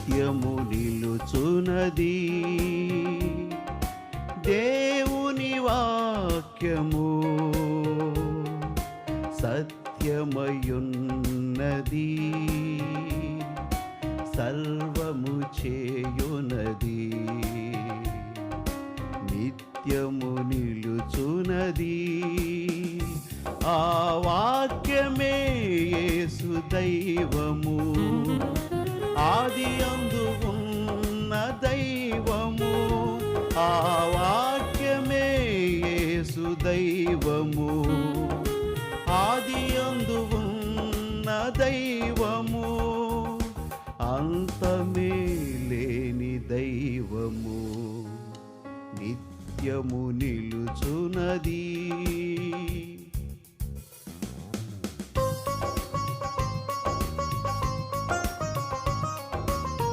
నిత్యము నిలుచునది దేవుని వాక్యము సత్యమయున్నది సర్వము చేయునది నిత్యము నిలుచునది ఆ వాక్యమే యేసు దైవము ఆదియందు ఉన్న దైవము ఆ వాక్యమే యేసు దైవము ఆదియందు ఉన్న దైవము అంతమే లేని దైవము నిత్యము